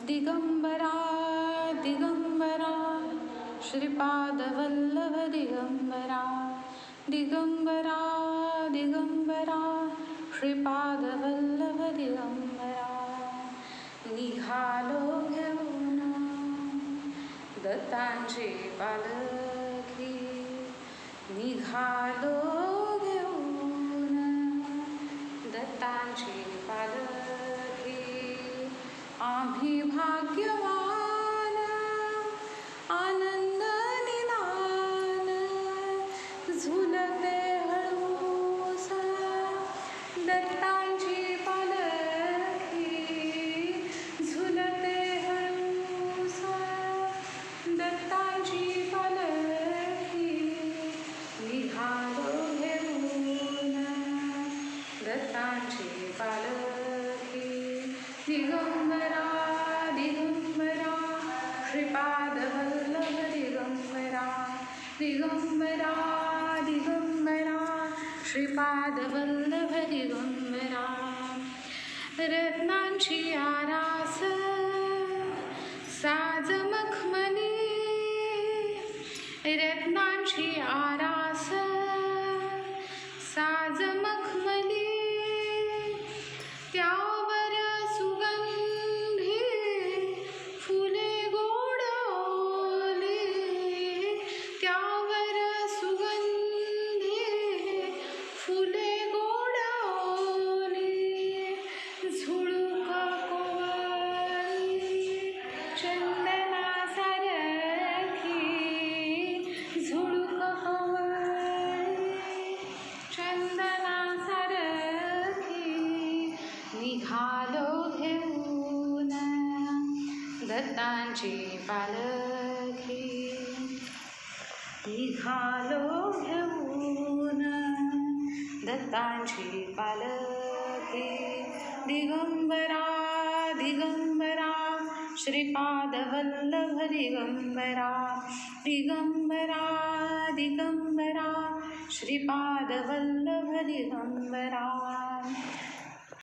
दिगंबरा दिगंबरा श्रीपादवल्लभ दिगंबरा दिगंबरा दिगंबरा श्रीपादवल्लभ दिगंबरा निघालो घेऊन दत्तांची पालखी निघालो घेऊन दत्तांची पालखी आम्ही भाग्यवान आनंद निदान झुलते हळूस दत्तांची पालखी झुलते हळूस दत्तांची पालखी निघालो घेऊन दत्तांची पालखी दिगंबरा दिगंबरा श्रीपादवल्लभ दिगंबरा दिगंबरा दिगंबरा श्रीपादवल्लभ दिगंबरा रत्नांची आरास साज मखमली रत्नांची आरास साज मखमली त्यावर सुगंधी फुले गोडवली त्यावर सुगंधी फुले गोडवली झुळूक कोवळी चंदना सारखी झुळूक कोवळी चंदना सारखी निघालो घेऊन दत्तांची पालखी निघालो घेऊन दत्तांची पालखी दिगंबरा दिगंबरा श्रीपादवल्लभ दिगंबरा दिगंबरा दिगंबरा श्रीपादवल्लभ दिगंबरा